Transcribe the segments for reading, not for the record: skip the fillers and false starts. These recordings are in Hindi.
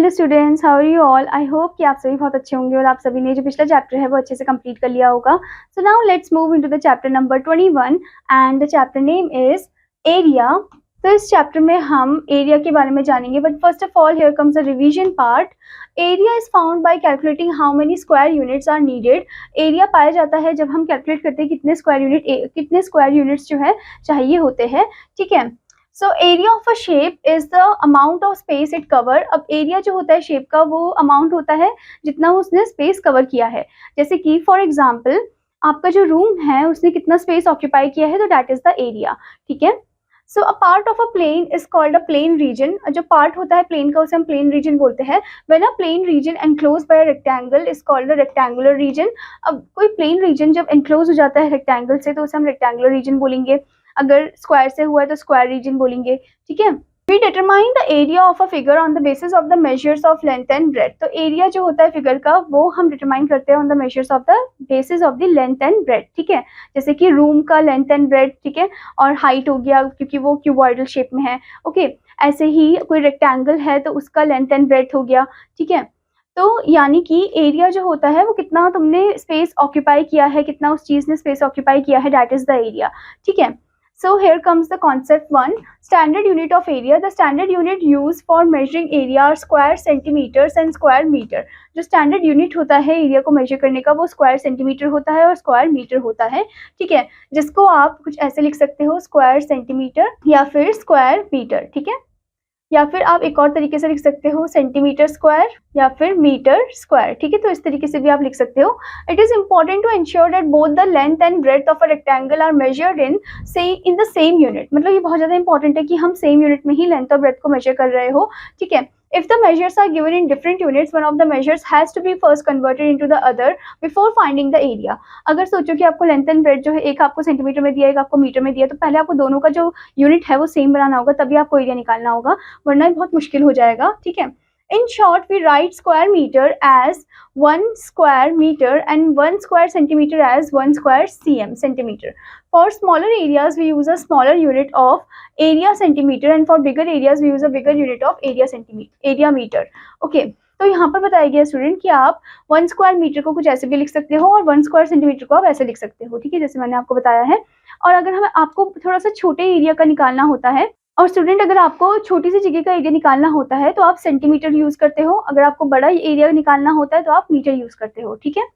Hello students, how are you all. I hope कि आप सभी बहुत अच्छे होंगे और आप सभी ने जो पिछला चैप्टर है वो अच्छे से कंप्लीट कर लिया होगा। So now let's move into the chapter number 21 and the chapter name is area. तो इस चैप्टर में हम एरिया के बारे में जानेंगे, but first of all here comes the revision part. Area is found by calculating how many square units are needed. Area पाया जाता है जब हम कैलकुलेट करते हैं कितने स्क्वायर यूनिट्स जो है चाहिए होते हैं। ठीक है, so area of a shape is the amount of space it cover. अब एरिया जो होता है शेप का वो अमाउंट होता है जितना उसने स्पेस कवर किया है। जैसे कि फॉर एग्जांपल आपका जो रूम है उसने कितना स्पेस ऑक्यूपाई किया है, तो दैट इज द एरिया। ठीक है, so a part of a plane is called a plane region. जो पार्ट होता है प्लेन का उसे हम प्लेन रीजन बोलते हैं। When a plane reason enclose by a rectangle is called a rectangular reason. अब कोई प्लेन रीजन जब एनक्लोज हो जाता है रेक्टेंगल से तो उसे हम रेक्टेंगुलर रीजन बोलेंगे। अगर स्क्वायर से हुआ है तो स्क्वायर रीजन बोलेंगे। ठीक है, we determine the area of a figure on the basis of the measures of length and breadth. तो एरिया जो होता है फिगर का वो हम डिटरमाइन करते हैं on the measures of the basis of the length and breadth. ठीक है, जैसे कि रूम का लेंथ एंड ब्रेथ, ठीक है, और हाइट हो गया क्योंकि वो क्यूबॉइडल शेप में है। ओके, ऐसे ही कोई रेक्टेंगल है तो उसका लेंथ एंड ब्रेथ हो गया। ठीक है, तो यानी कि एरिया जो होता है वो कितना तुमने स्पेस ऑक्यूपाई किया है, कितना उस चीज ने स्पेस ऑक्यूपाई किया है, दैट इज द एरिया। ठीक है, so here comes the concept 1, standard unit of area. The standard unit used for measuring area are square centimeters and square meter. जो standard unit होता है एरिया को मेजर करने का वो स्क्वायर सेंटीमीटर होता है और स्क्वायर मीटर होता है। ठीक है, जिसको आप कुछ ऐसे लिख सकते हो, स्क्वायर सेंटीमीटर या फिर स्क्वायर मीटर। ठीक है, या फिर आप एक और तरीके से लिख सकते हो सेंटीमीटर स्क्वायर या फिर मीटर स्क्वायर। ठीक है, तो इस तरीके से भी आप लिख सकते हो। It is important to ensure that both the length and breadth of a rectangle are measured in the same unit. मतलब ये बहुत ज्यादा इंपॉर्टेंट है कि हम सेम यूनिट में ही लेंथ और ब्रेथ को मेजर कर रहे हो। ठीक है, if the measures are given in different units, one of the measures has to be first converted into the other before finding the area. अगर सोचो कि आपको लेंथ एंड ब्रेथ जो है एक आपको सेंटीमीटर में दिया, एक आपको मीटर में दिया, तो पहले आपको दोनों का जो यूनिट है वो सेम बनाना होगा, तभी आपको एरिया निकालना होगा, वरना बहुत मुश्किल हो जाएगा। ठीक है, in short we write square meter as 1 square meter and 1 square centimeter as 1 square centimeter. For smaller areas we use a smaller unit of area centimeter and for bigger areas we use a bigger unit of area meter. Okay, तो यहाँ पर बताया गया स्टूडेंट कि आप 1 स्क्वायर मीटर को कुछ ऐसे भी लिख सकते हो और 1 स्क्वायर सेंटीमीटर को आप ऐसे लिख सकते हो। ठीक है, जैसे मैंने आपको बताया है। और अगर हमें आपको थोड़ा सा छोटे एरिया का निकालना होता है, और स्टूडेंट अगर आपको छोटी सी जगह का एरिया निकालना होता है तो आप सेंटीमीटर यूज करते हो, अगर आपको बड़ा एरिया निकालना होता है तो आप मीटर यूज करते हो। ठीक है,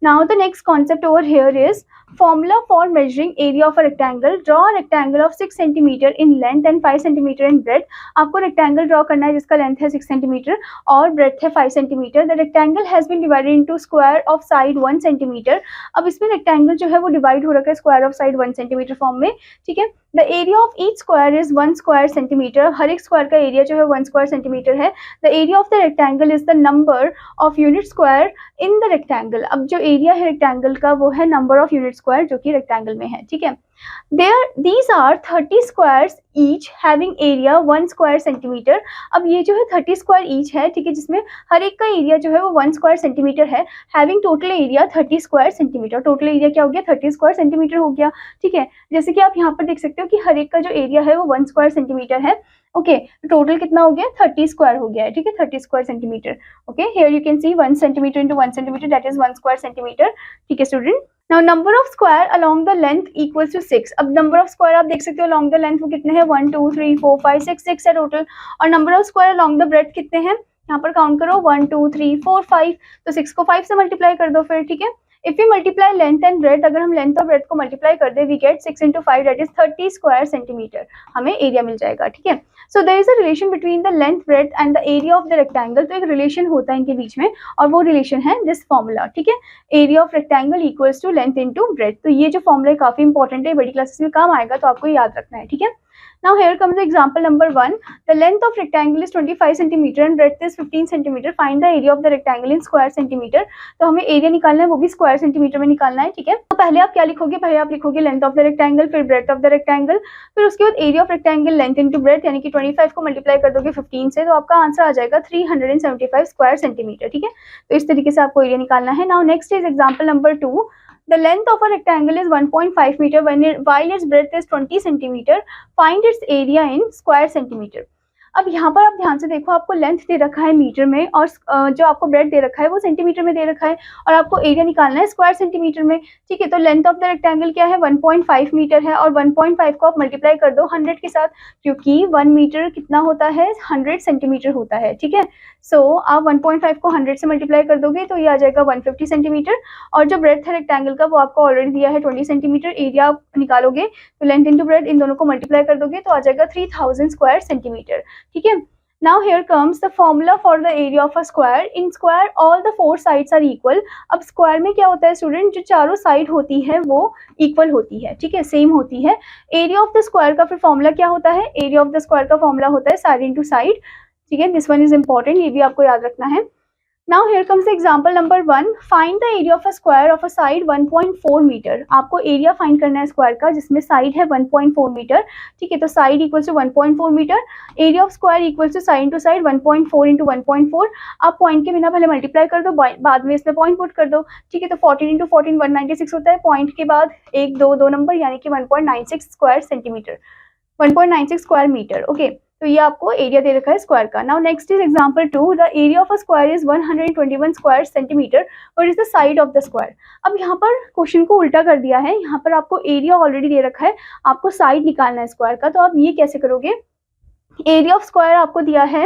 now the next concept over here is formula for measuring area of a rectangle. Draw a rectangle of 6 cm in length and 5 cm in breadth. आपको रेक्टेंगल ड्रॉ करना है जिसका लेंथ है 6 cm और ब्रेथ है 5 cm. The rectangle has been divided into square of side 1 cm. अब इसमें रेक्टेंगल जो है वो डिवाइड हो रखा है square of side 1 cm form में। ठीक है, the area of each square is 1 square centimetre. हर एक स्क्वायर का एरिया जो है 1 स्क्वायर सेंटीमीटर है। The area of the rectangle is the number of unit square in the rectangle. अब जो एरिया है रेक्टेंगल का वो है नंबर ऑफ यूनिट स्क्वायर जो कि रेक्टेंगल में है। ठीक है, these are 30 squares each having area 1 square centimeter. अब ये जो है 30 स्क्वायर ईच है, ठीक है, जिसमें हर एक का एरिया जो है वो 1 स्क्वायर सेंटीमीटर है। Having total area 30 square centimetre. Total area क्या हो गया, 30 स्क्वायर सेंटीमीटर हो गया। ठीक है, जैसे कि आप यहाँ पर देख सकते हो कि हर एक का जो एरिया है वो 1 स्क्वायर सेंटीमीटर है। ओके, टोटल कितना हो गया, 30 स्क्वायर हो गया है। ठीक है, 30 square centimetre. Okay, here you can see 1 centimetre into 1 centimetre, that is 1 square centimetre. ठीक है student, now number of square along the length equals to 6। अब नंबर ऑफ स्क्वायर आप देख सकते हो अलोंग द लेंथ वो कितने हैं, 1 2 3 4 5 6 है टोटल। और number of square along the breadth कितने हैं, यहाँ पर काउंट करो 1 2 3 4 5, तो 6 को 5 से मल्टीप्लाई कर दो फिर। ठीक है, if you multiply length and breadth, अगर हम लेंथ और ब्रेथ को मल्टीप्लाई कर दे, we get 6 into 5 that is 30 square centimetre, हमें एरिया मिल जाएगा। ठीक है, so there is a relation between the length breadth and the area of the rectangle. तो एक रिलेशन होता है इनके बीच में और वो रिलेशन है दिस फॉर्मूला। ठीक है, area of rectangle equals to length into breadth. तो ये जो फॉर्मूला काफी इंपॉर्टेंट है, बड़ी क्लासेस में काम आएगा, तो आपको याद रखना है। ठीक है, now here comes the example number 1. The length of rectangle is 25 cm and breadth is 15 cm. Find the area of the rectangle in square centimeter. तो हमें एरिया निकालना है, वो भी स्क्वायर सेंटीमीटर में निकालना है। ठीक है, तो पहले आप क्या लिखोगे, पहले आप लिखोगे लेंथ ऑफ द रेक्टेंगल, फिर ब्रेथ ऑफ द रेक्टेंगल, फिर उसके बाद area of rectangle length into breath, यानी कि 25 को मल्टीप्लाई कर दोगे 15 से, तो आपका आंसर आ जाएगा 375 स्क्वायर सेंटीमीटर। ठीक है, तो इस तरीके से आपको एरिया निकालना है। Now next is example number 2. The length of a rectangle is 1.5 meter while its breadth is 20 centimeter. Find its area in square centimeter. अब यहाँ पर आप ध्यान से देखो, आपको लेंथ दे रखा है मीटर में और जो आपको ब्रेड दे रखा है वो सेंटीमीटर में दे रखा है, और आपको एरिया निकालना है स्क्वायर सेंटीमीटर में। ठीक है, तो लेंथ ऑफ द रेक्टेंगल क्या है 1.5 मीटर है, और 1.5 को आप मल्टीप्लाई कर दो 100 के साथ, क्योंकि 1 मीटर कितना होता है 100 सेंटीमीटर होता है। ठीक है, सो आप 1.5 को 100 से मल्टीप्लाई कर दोगे तो ये आ जाएगा 150 सेंटीमीटर, और जो ब्रेड है रेक्टेंगल का वो आपको ऑलरेडी दिया है 20 सेंटीमीटर। एरिया आप निकालोगे तो लेंथ इंटू ब्रेड इन दोनों को मल्टीप्लाई कर दोगे तो आ जाएगा 3000 स्क्वायर सेंटीमीटर। ठीक है, now here comes the formula for the area of a square. In square all the four sides are equal. अब स्क्वायर में क्या होता है स्टूडेंट, जो चारों साइड होती है वो इक्वल होती है। ठीक है, सेम होती है। एरिया ऑफ द स्क्वायर का फिर फॉर्मूला क्या होता है, एरिया ऑफ द स्क्वायर का फॉर्मूला होता है साइड इंटू साइड। ठीक है, दिस वन इज इंपॉर्टेंट, ये भी आपको याद रखना है। Now here comes the example number 1. Find the area of a square of a side 1.4 metre. आपको एरिया फाइंड करना है स्क्वायर का जिसमें साइड है 1.4 मीटर। ठीक है, तो side equals to 1.4 metre, area of square equals to side to side 1.4 into 1.4। आप पॉइंट के बिना पहले मल्टीप्लाई कर दो, बाद में इसमें पॉइंट पुट कर दो। ठीक है, तो 14 इंटू 14 196 होता है, पॉइंट के बाद एक दो नंबर यानी कि 1.96 square centimetre, 1.96 square metre. Okay, तो ये आपको एरिया दे रखा है स्क्वायर का। Now next is example 2, the area of a square is 121 square centimetre और is the side of the square. अब यहाँ पर क्वेश्चन को उल्टा कर दिया है, यहाँ पर आपको एरिया ऑलरेडी दे रखा है, आपको साइड निकालना है स्क्वायर का। तो आप ये कैसे करोगे, एरिया ऑफ स्क्वायर आपको दिया है,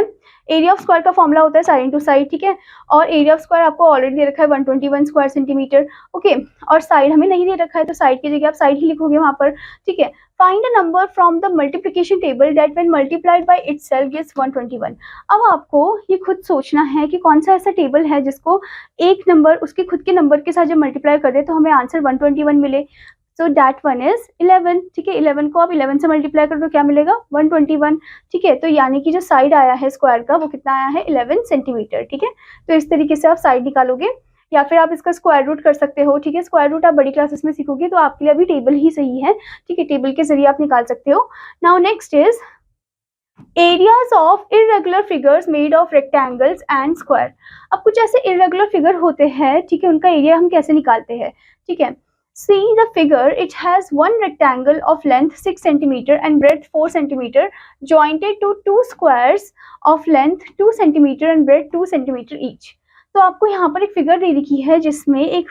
एरिया ऑफ स्क्वायर का फॉर्मूला होता है साइड इंटू साइड। ठीक है, और एरिया ऑफ स्क्वायर आपको ऑलरेडी दे रखा है 121 स्क्वायर सेंटीमीटर। ओके, और साइड हमें नहीं दे रखा है तो साइड की जगह आप साइड ही लिखोगे वहां पर। ठीक है, find a number from the multiplication table that when multiplied by itself gives 121। अब आपको ये खुद सोचना है कि कौन सा ऐसा टेबल है जिसको एक नंबर उसके खुद के नंबर के साथ जब मल्टीप्लाई कर दे तो हमें आंसर 121 मिले। So that one is 11। ठीक है, 11 को आप 11 से मल्टीप्लाई कर दो क्या मिलेगा 121। ठीक है, तो यानी कि जो साइड आया है स्क्वायर का वो कितना आया है 11 सेंटीमीटर। ठीक है, तो इस तरीके से आप साइड निकालोगे, या फिर आप इसका स्क्वायर रूट कर सकते हो। ठीक है, स्क्वायर रूट आप बड़ी क्लासेस में सीखोगे तो आपके लिए अभी टेबल ही सही है। ठीक है, टेबल के जरिए आप निकाल सकते हो। Now next is areas of irregular figures made of rectangles and square. अब कुछ ऐसे इरेगुलर फिगर होते हैं, ठीक है, उनका एरिया हम कैसे निकालते हैं। ठीक है, see the figure, it has one rectangle of length 6 cm and breadth 4 cm jointed to two squares of length 2 cm and breadth 2 cm each। तो आपको यहाँ पर एक फिगर दे रखी है जिसमें एक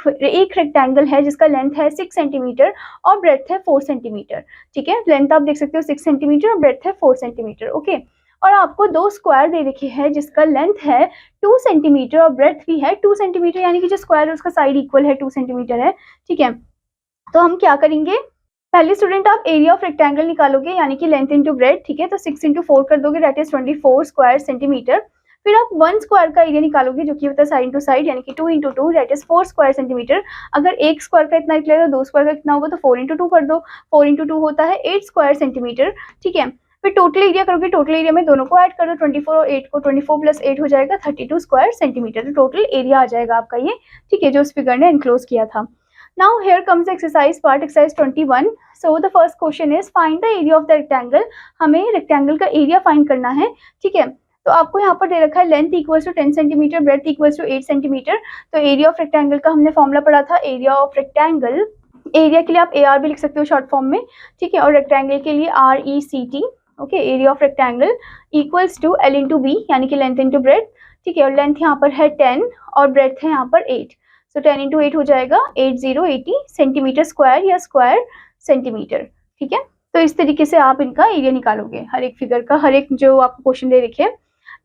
रेक्टेंगल है जिसका लेंथ है 6 सेंटीमीटर और ब्रेड्थ है 4 सेंटीमीटर। ठीक है, लेंथ आप देख सकते हो 6 सेंटीमीटर और ब्रेड्थ है 4 सेंटीमीटर। ओके, और आपको दो स्क्वायर दे रखी है जिसका लेंथ है 2 सेंटीमीटर और ब्रेड्थ भी है 2 सेंटीमीटर, यानी कि जो स्क्वायर है उसका साइड इक्वल है 2 सेंटीमीटर है। ठीक है, तो हम क्या करेंगे, पहले स्टूडेंट आप एरिया ऑफ रेक्टेंगल निकालोगे यानी कि लेंथ इंटू ब्रेड। ठीक है, तो 6 इंटू 4 कर दोगे दैट इज 24 स्क्वायर सेंटीमीटर। फिर आप 1 स्क्वायर का एरिया निकालोगे जो कि होता है साइड इंटू साइड यानी कि 2 into 2 that is 4 square centimetre. अगर एक स्क्वायर का इतना निकलेगा तो 2 स्क्वायर का कितना होगा, तो 4 इंटू 2 कर दो, 4 इंटू 2 होता है 8 स्क्वायर सेंटीमीटर। ठीक है, फिर टोटल एरिया करोगे, टोटल एरिया में दोनों को ऐड कर दो, 24 और 8 को, 24 प्लस 8 हो जाएगा 32 स्क्वायर सेंटीमीटर। तो टोटल एरिया आ जाएगा आपका ये। ठीक है, जो उस फिगर ने एनक्लोज किया था। Now here comes the exercise part, exercise 21. So the first question is find the area of the rectangle. हमें रेक्टेंगल का एरिया फाइंड करना है। ठीक है, तो आपको यहाँ पर दे रखा है length equals to 10 centimetre, breadth equals to 8 centimetre. तो एरिया ऑफ रेक्टेंगल का हमने फॉर्मूला पढ़ा था, एरिया ऑफ रेक्टेंगल, एरिया के लिए आप AR भी लिख सकते हो शॉर्ट फॉर्म में। ठीक है, और रेक्टेंगल के लिए RECT। Okay, area of rectangle equals to L into B यानी कि लेंथ इंटू ब्रेड्थ। ठीक है, और लेंथ यहाँ पर है 10 और ब्रेड्थ है यहाँ पर 8। तो 10 इंटू 8 हो जाएगा 80 सेंटीमीटर स्क्वायर या स्क्वायर सेंटीमीटर। ठीक है, तो इस तरीके से आप इनका एरिया निकालोगे हर एक फिगर का, हर एक जो आपको क्वेश्चन दे रखे हैं।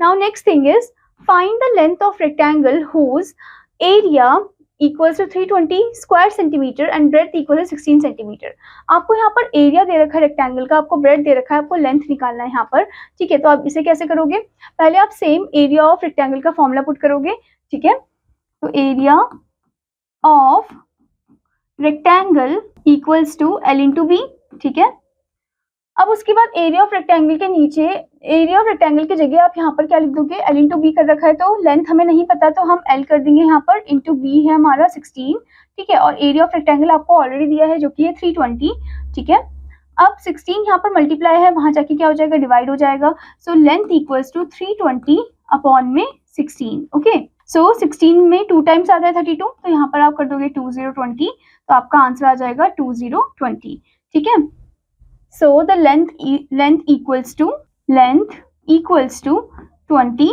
Now next thing is find the length of rectangle whose area equals to 320 square centimetre and breadth equal to 16 centimetre. आपको यहाँ पर एरिया दे रखा है रेक्टेंगल का, आपको ब्रेड्थ दे रखा है, आपको लेंथ निकालना है यहाँ पर। ठीक है, तो आप इसे कैसे करोगे, पहले आप सेम एरिया ऑफ रेक्टेंगल का फॉर्मूला पुट करोगे। ठीक है, तो area of rectangle equals to L into B। ठीक है, अब उसके बाद एरिया ऑफ रेक्टेंगल के नीचे, एरिया ऑफ रेक्टेंगल की जगह आप यहाँ पर क्या लिख दोगे, L इंटू B कर रखा है तो लेंथ हमें नहीं पता तो हम L कर देंगे यहाँ पर, इंटू B है हमारा 16। ठीक है, और एरिया ऑफ रेक्टेंगल आपको ऑलरेडी दिया है जो कि है 320। ठीक है, अब 16 यहाँ पर मल्टीप्लाई है, वहां जाके क्या हो जाएगा, डिवाइड हो जाएगा। So length equals to 320 upon में 16। ओके, सो 16 में 2 टाइम्स आता है 32, तो यहाँ पर आप कर दोगे 2020, तो आपका आंसर आ जाएगा 2020। ठीक है, so the length equals to length equals to 20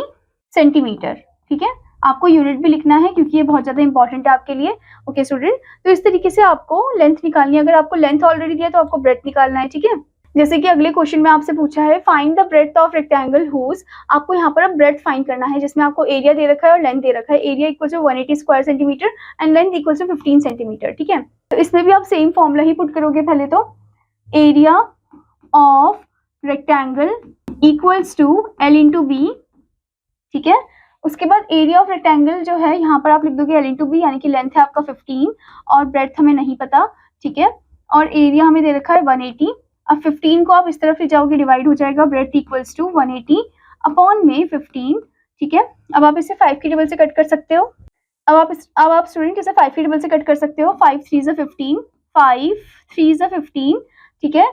centimetre. ठीक है, आपको यूनिट भी लिखना है क्योंकि ये बहुत ज्यादा इंपॉर्टेंट है आपके लिए। ओके स्टूडेंट, तो इस तरीके से आपको लेंथ निकालनी है। अगर आपको लेंथ ऑलरेडी दिया तो आपको ब्रेड्थ निकालना है। ठीक है, जैसे कि अगले क्वेश्चन में आपसे पूछा है find the breadth of rectangle whose, आपको यहाँ पर अब ब्रेड्थ फाइंड करना है जिसमें आपको एरिया दे रखा है और लेंथ दे रखा है। Area equal to 180 square centimetre and length equal to 15 centimetre. ठीक है, तो इसमें भी आप सेम फॉर्मूला ही पुट करोगे। पहले तो area of rectangle equals to L into B. ठीक है, उसके बाद एरिया ऑफ रेक्टेंगल जो है यहाँ पर आप लिख दोगे L इंटू बी, यानी कि लेंथ है आपका 15 और ब्रेड्थ हमें नहीं पता। ठीक है, और एरिया हमें दे रखा है 180। अब 15 को आप इस तरफ ले जाओगे, डिवाइड हो जाएगा, ब्रेड्थ इक्वल्स टू 180 अपॉन में 15। ठीक है, अब आप इसे 5 की टेबल से कट कर सकते हो। अब आप स्टूडेंट इसे 5 की टेबल से कट कर सकते हो। 5 3 ज़ा 15, 5 3 ज़ा 15। ठीक है,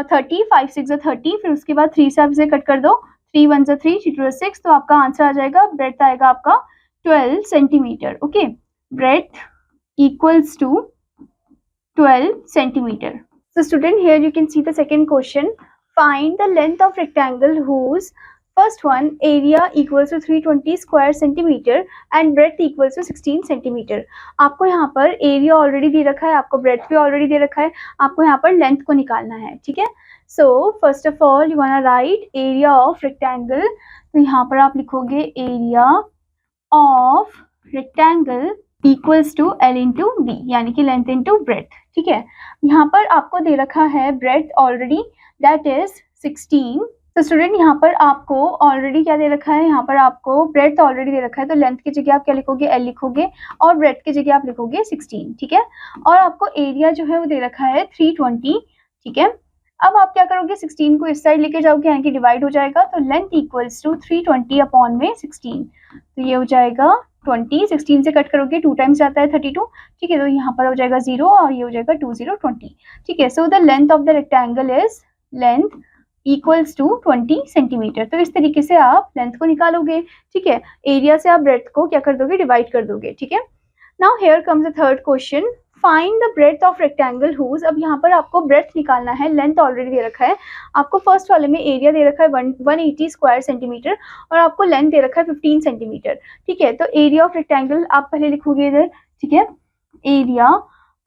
30, 5 6 ज़ा 30, फिर उसके बाद 3 से आप इसे कट कर दो, 3 1 ज़ा 3, 3 2 ज़ा 6, तो आपका आंसर आ जाएगा, ब्रेड्थ आएगा आपका 12 centimetre. Okay, breadth equals to 12 centimetre. So student, here you can see the second question. Find the length of rectangle whose first one area equals to 320 square centimeter and breadth equals to 16 centimeter. आपको यहाँ पर एरिया ऑलरेडी दे रखा है, आपको ब्रेड्थ भी ऑलरेडी दे रखा है, आपको यहाँ पर लेंथ को निकालना है। ठीक है, so first of all you want write area of rectangle. तो यहाँ पर आप लिखोगे area of rectangle equals to L into B, यानी कि लेंथ इंटू ब्रेड्थ। ठीक है, यहाँ पर आपको दे रखा है ब्रेड्थ ऑलरेडी, दैट इज 16। तो स्टूडेंट यहाँ पर आपको ऑलरेडी क्या दे रखा है, यहाँ पर आपको ब्रेड्थ ऑलरेडी दे रखा है, तो लेंथ की जगह आप क्या लिखोगे, L लिखोगे, और ब्रेड्थ की जगह आप लिखोगे 16। ठीक है, और आपको एरिया जो है वो दे रखा है 320। ठीक है, अब आप क्या करोगे, 16 को इस साइड लेके जाओगे, यानी कि डिवाइड हो जाएगा, तो लेंथ इक्वल्स टू 320 अपॉन में 16, तो ये हो जाएगा 20। 16 से कट करोगे 2 टाइम्स जाता है 32। ठीक है, तो यहाँ पर हो जाएगा 0 और ये हो जाएगा 20 20। ठीक है, so the length of the rectangle is length equals to 20 centimetre. तो इस तरीके से आप लेंथ को निकालोगे। ठीक है, एरिया से आप ब्रेड्थ को क्या कर दोगे, डिवाइड कर दोगे। ठीक है, now here comes the third question, find the breadth of rectangle whose. अब यहाँ पर आपको ब्रेड्थ निकालना है, लेंथ ऑलरेडी दे रखा है, आपको फर्स्ट वाले में एरिया दे रखा है 180 स्क्वायर सेंटीमीटर और आपको लेंथ दे रखा है 15 सेंटीमीटर। ठीक है, तो एरिया ऑफ रेक्टेंगल आप पहले लिखोगे इधर। ठीक है, area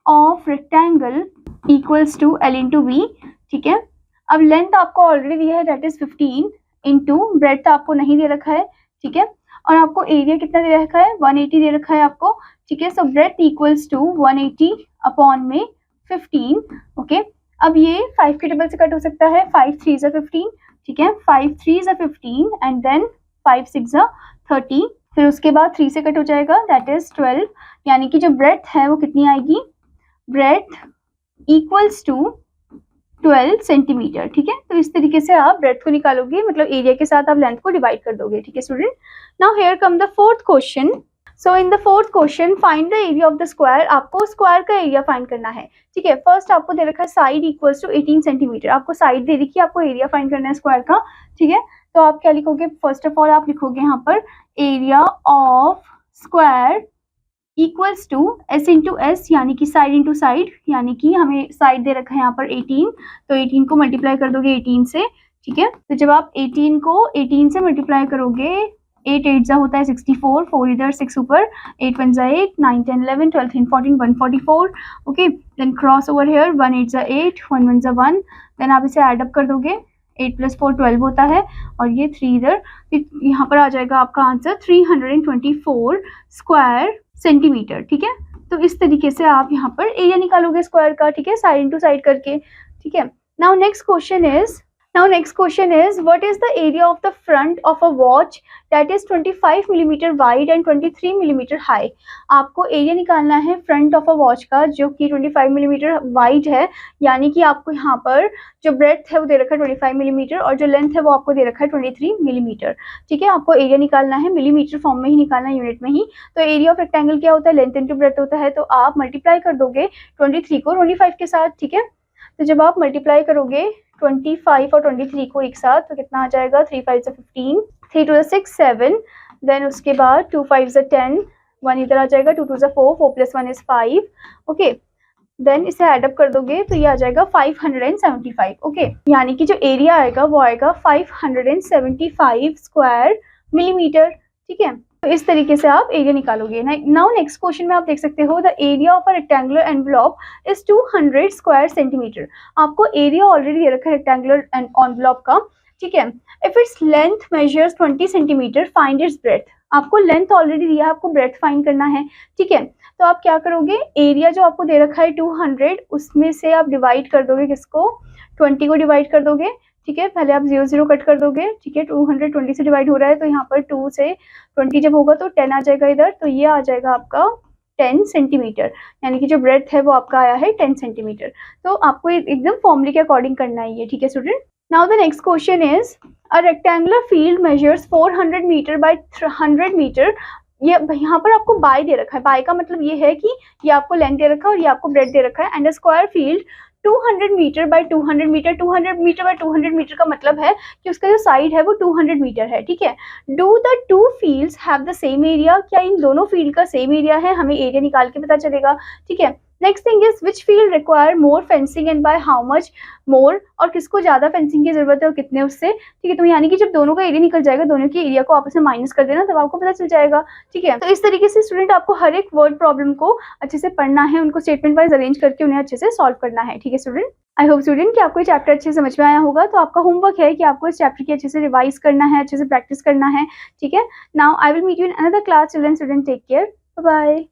of rectangle equals to L into B. ठीक है, अब लेंथ आपको ऑलरेडी दिया है, दैट इज 15 इंटू ब्रेड्थ आपको नहीं दे रखा है। ठीक है, और आपको एरिया कितना दे रखा है, 180 दे रखा है आपको। ठीक है, सो ब्रेड्थ इक्वल्स टू 180 अपॉन में 15। ओके, अब ये 5 की टेबल से कट हो सकता है, 5 3 ज़ा 15। ठीक है, 5 3 ज़ा 15 एंड देन 5 6 ज़ा 30, फिर उसके बाद 3 से कट हो जाएगा, दैट इज 12, यानी कि जो ब्रेड्थ है वो कितनी आएगी, ब्रेड्थ इक्वल्स टू 12 सेंटीमीटर। ठीक है, तो इस तरीके से आप ब्रेड्थ को निकालोगे, मतलब एरिया के साथ आप लेंथ को डिवाइड कर दोगे। ठीक है student, now here come the fourth question. So in the fourth question find the area of the square, आपको स्क्वायर का एरिया फाइंड करना है। ठीक है, फर्स्ट आपको दे रखा है साइड इक्वल्स टू 18 सेंटीमीटर, आपको साइड दे रखी है, आपको एरिया फाइंड करना है स्क्वायर का। ठीक है, तो आप क्या लिखोगे, फर्स्ट ऑफ ऑल आप लिखोगे यहाँ पर area of square equals to S into S, यानी कि साइड इंटू साइड, यानी कि हमें साइड दे रखा है यहाँ पर 18, तो 18 को मल्टीप्लाई कर दोगे 18 से। ठीक है, तो जब आप 18 को 18 से मल्टीप्लाई करोगे, 8 8 जा होता है 64, 4 इधर 6 ऊपर, 8 1 जा 8, 9 10 11 12 13 14 144। Okay, then cross over here, 1 8 जा 8, 1 1 जा 1, देन आप इसे ऐड अप कर दोगे, 8 + 4 12 होता है, और ये 3 इधर, यहाँ पर आ जाएगा आपका आंसर 324 स्क्वायर सेंटीमीटर। ठीक है, तो इस तरीके से आप यहाँ पर एरिया निकालोगे स्क्वायर का। ठीक है, साइड इंटू साइड करके। ठीक है, now next question is what is the area of the front of a watch that is 25 millimetre wide and 23 millimetre high. आपको एरिया निकालना है फ्रंट ऑफ अ वॉच का जो कि 25 मिलीमीटर वाइड है, यानी कि आपको यहाँ पर जो ब्रेड्थ है वो दे रखा है 25 मिलीमीटर और जो लेंथ है वो आपको दे रखा है 23 मिलीमीटर। ठीक है, आपको एरिया निकालना है, मिलीमीटर फॉर्म में ही निकालना है, यूनिट में ही। तो एरिया ऑफ रेक्टेंगल क्या होता है, लेंथ इंटू ब्रेड्थ होता है, तो आप मल्टीप्लाई कर दोगे 23 को 25 के साथ। ठीक है, तो जब आप मल्टीप्लाई करोगे 25 और 23 को एक साथ, तो कितना आ जाएगा, 3 5 15, 3 2 6 7, देन उसके बाद 2 5 10, 1 इधर आ जाएगा, 2 2 4, 4 + 1 is 5। ओके, देन इसे एडअप कर दोगे तो ये आ जाएगा 575. ओके, यानी कि जो एरिया आएगा वो आएगा 575 स्क्वायर मिलीमीटर. ठीक है, तो इस तरीके से आप एरिया निकालोगे. नाउ नेक्स्ट क्वेश्चन में आप देख सकते हो the area of a rectangular envelope is 200 square centimetre. आपको एरिया ऑलरेडी दे रखा है रेक्टेंगुलर एनवलप का. ठीक है, if its length measures 20 centimetre find its breath. आपको लेंथ ऑलरेडी दिया है, आपको ब्रेथ फाइंड करना है. ठीक है, तो आप क्या करोगे, एरिया जो आपको दे रखा है 200, उसमें से आप डिवाइड कर दोगे किसको, 20 को डिवाइड कर दोगे. ठीक है, पहले आप 0 0 कट कर दोगे. ठीक है, 220 से डिवाइड हो रहा है तो यहाँ पर 2 से 20 जब होगा तो 10 आ जाएगा इधर, तो ये आ जाएगा आपका 10 सेंटीमीटर. यानी कि जो ब्रेथ है वो आपका आया है 10 सेंटीमीटर. तो आपको एकदम फॉर्मूले के अकॉर्डिंग करना है ये. ठीक है student, now the next question is a rectangular field measures 400 metre by 100 metre. ये यहाँ पर आपको बाय दे रखा है. बाय का मतलब ये है कि ये आपको लेंथ दे रखा है और ये आपको ब्रेथ दे रखा है. And square field 200 metre by 200 metre. 200 metre by 200 metre का मतलब है कि उसका जो साइड है वो 200 मीटर है. ठीक है, do the two fields have the same area. क्या इन दोनों फील्ड का सेम एरिया है, हमें एरिया निकाल के पता चलेगा. ठीक है, next thing is which field require more fencing and by how much more. और किसको ज्यादा फेंसिंग की जरूरत है और कितने उससे. ठीक है, तो यानी कि जब दोनों का एरिया निकल जाएगा, दोनों के एरिया को आपस में माइनस कर देना, तब आपको पता चल जाएगा. ठीक है, तो इस तरीके से स्टूडेंट आपको हर एक वर्ड प्रॉब्लम को अच्छे से पढ़ना है, उनको स्टेटमेंट वाइज अरेंज करके उन्हें अच्छे से सॉल्व करना है. ठीक है स्टूडेंट, आई होप स्टूडेंट कि आपको ये चैप्टर अच्छे से समझ में आया होगा. तो आपका होमवर्क है कि आपको इस चैप्टर की अच्छे से रिवाइज करना है, अच्छे से प्रैक्टिस करना है. ठीक है, now I will meet you in another class. Children, student take care, bye bye.